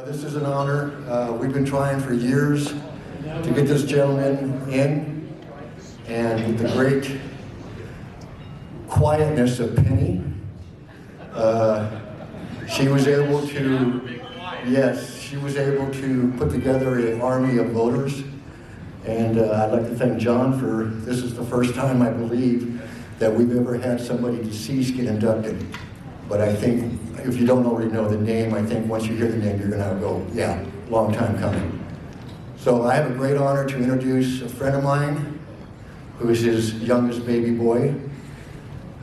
This is an honor. We've been trying for years to get this gentleman in, and the great quietness of Penny. She was able to, yes, she was able to put together an army of voters, and I'd like to thank John for, this is the first time I believe that we've ever had somebody deceased get inducted. But I think, if you don't already know the name, I think once you hear the name, you're gonna go, yeah, long time coming. So I have a great honor to introduce a friend of mine, who is his youngest baby boy.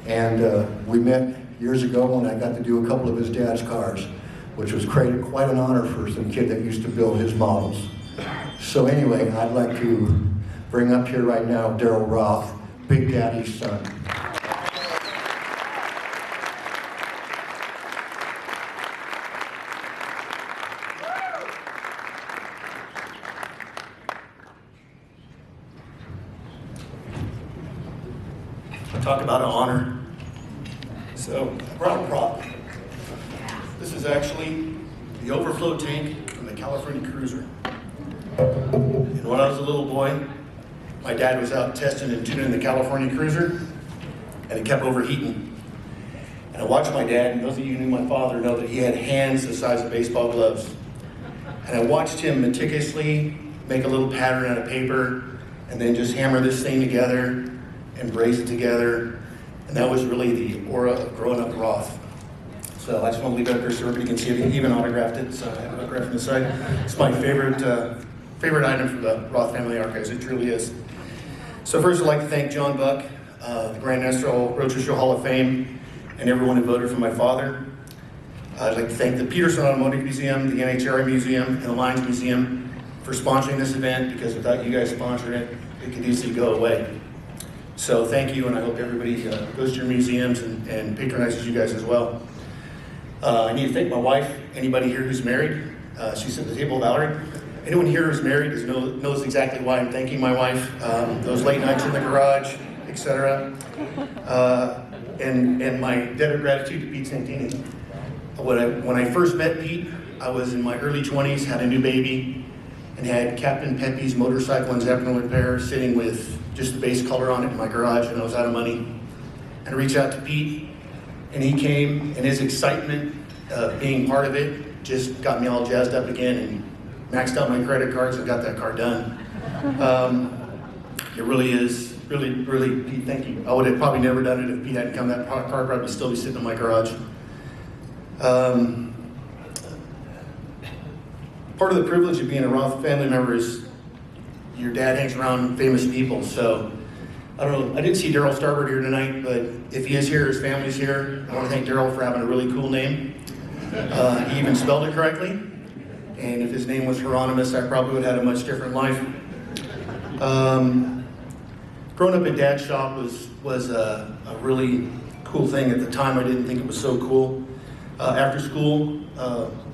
And we met years ago when I got to do a couple of his dad's cars, which was quite an honor for some kid that used to build his models. So anyway, I'd like to bring up here right now Daryl Roth, Big Daddy's son. Talk about an honor. So I brought a prop. This is actually the overflow tank from the California Cruiser. And when I was a little boy, my dad was out testing and tuning the California Cruiser, and it kept overheating. And I watched my dad, and those of you who knew my father know that he had hands the size of baseball gloves. And I watched him meticulously make a little pattern out of paper, and then just hammer this thing together and brace it together, and that was really the aura of growing up Roth. So I just want to leave it up there so everybody can see it. He even autographed it, so I have it autographed on the side. It's my favorite item from the Roth family archives, it truly is. So first I'd like to thank John Buck, the Grand National Roadster Hall of Fame, and everyone who voted for my father. I'd like to thank the Peterson Automotive Museum, the NHRA Museum, and the Lions Museum for sponsoring this event, because without you guys sponsoring it, it could easily go away. So thank you, and I hope everybody goes to your museums and patronizes you guys as well. I need to thank my wife, anybody here who's married. She's at the table, Valerie. Anyone here who's married knows exactly why I'm thanking my wife. Those late nights in the garage, etc. And my debt of gratitude to Pete Santini. When I first met Pete, I was in my early 20s, had a new baby, and had Captain Pepe's motorcycle and Zeppelin repair sitting with just the base color on it in my garage, and I was out of money. And I reached out to Pete, and he came, and his excitement of being part of it just got me all jazzed up again, and maxed out my credit cards and got that car done. It really is, really, Pete, thank you. I would have probably never done it if Pete hadn't come. That car probably still be sitting in my garage. Part of the privilege of being a Roth family member is your dad hangs around famous people. So, I don't know, I didn't see Daryl Starbird here tonight, but if he is here, his family's here. I want to thank Daryl for having a really cool name. He even spelled it correctly. And if his name was Hieronymus, I probably would have had a much different life. Growing up at Dad's shop was a really cool thing. At the time, I didn't think it was so cool. After school,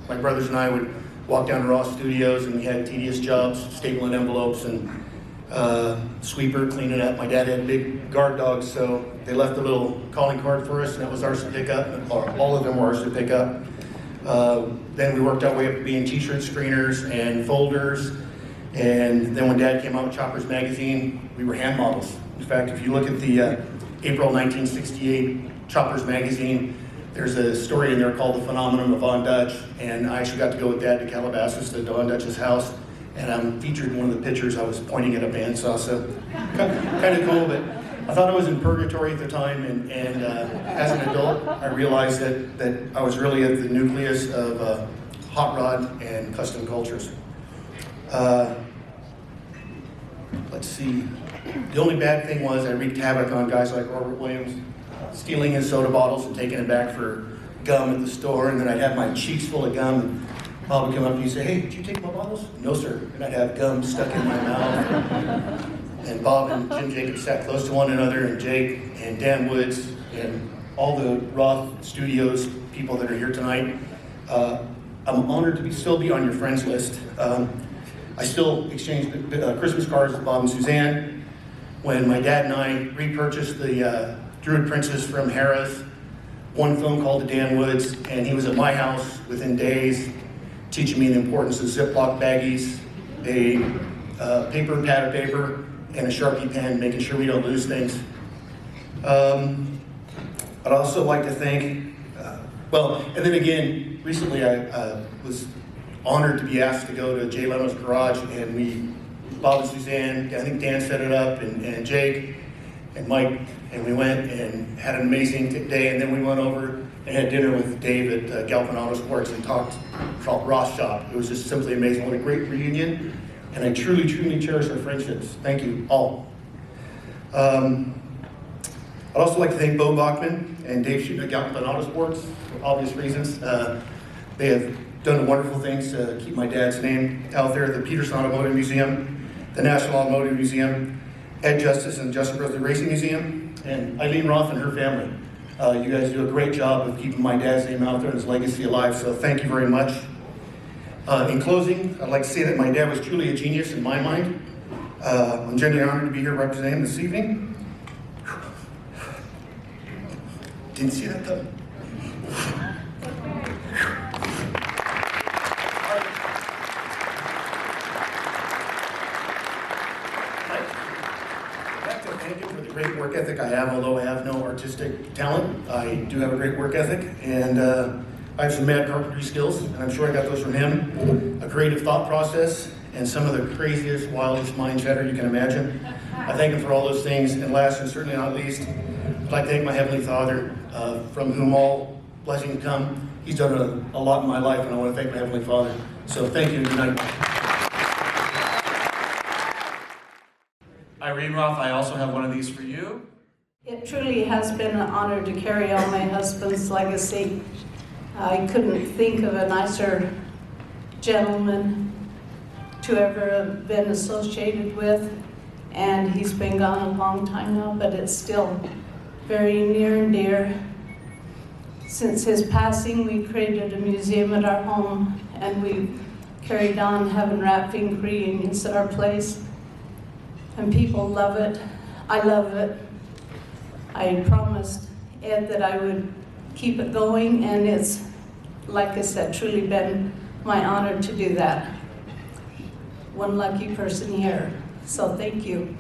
my brothers and I would walk down to Roth Studios, and we had tedious jobs, stapling envelopes and sweeper, cleaning up. My dad had big guard dogs, so they left a little calling card for us, and that was ours to pick up, or all of them were ours to pick up. Then we worked our way up to being t-shirt screeners and folders, and then when Dad came out with Choppers Magazine, we were hand models. In fact, if you look at the April 1968 Choppers Magazine, there's a story in there called The Phenomenon of Von Dutch, and I actually got to go with Dad to Calabasas to Von Dutch's house, and I'm featured in one of the pictures. I was pointing at a bandsaw, so kind of cool, but I thought I was in purgatory at the time, and as an adult, I realized that I was really at the nucleus of hot rod and custom cultures. Let's see, the only bad thing was I wreaked havoc on guys like Robert Williams, stealing his soda bottles and taking it back for gum at the store, and then I'd have my cheeks full of gum, and Bob would come up and he'd say, "Hey, did you take my bottles?" "No, sir." And I'd have gum stuck in my mouth. And Bob and Jim Jacobs sat close to one another, and Jake and Dan Woods and all the Roth Studios people that are here tonight. I'm honored to still be on your friends list. I still exchange Christmas cards with Bob and Suzanne. When my dad and I repurchased the Druid Princess from Harrah's, one phone call to Dan Woods, and he was at my house within days, teaching me the importance of Ziploc baggies, a pad of paper, and a Sharpie pen, making sure we don't lose things. I'd also like to thank, and then again, recently I was honored to be asked to go to Jay Leno's garage, and Bob and Suzanne, I think Dan set it up, and Jake and Mike, and we went and had an amazing day, and then we went over and had dinner with Dave at Galpin Auto Sports and talked about Roth Shop. It was just simply amazing. What a great reunion, and I truly, truly cherish our friendships. Thank you all. I'd also like to thank Bo Bachman and Dave Shooten at Galpin Auto Sports for obvious reasons. They have done wonderful things to keep my dad's name out there at the Peterson Automotive Museum, the National Automotive Museum, Ed Justice and Justin Brothers Racing Museum, and Eileen Roth and her family. You guys do a great job of keeping my dad's name out there and his legacy alive, so thank you very much. In closing, I'd like to say that my dad was truly a genius in my mind. I'm genuinely honored to be here representing him this evening. Didn't see that though. I'd like to thank him for the great work ethic I have, although I have no artistic talent. I do have a great work ethic, and I have some mad carpentry skills, and I'm sure I got those from him. A creative thought process, and some of the craziest, wildest mind chatter you can imagine. I thank him for all those things, and last and certainly not least, I'd like to thank my Heavenly Father, from whom all blessings come. He's done a lot in my life, and I want to thank my Heavenly Father. So thank you, and good night. Irene Roth, I also have one of these for you. It truly has been an honor to carry on my husband's legacy. I couldn't think of a nicer gentleman to ever have been associated with, and he's been gone a long time now, but it's still very near and dear. Since his passing, we created a museum at our home, and we've carried on having rap Fink reunions at our place, and people love it. I love it. I promised Ed that I would keep it going, and it's, like I said, truly been my honor to do that. One lucky person here, so thank you.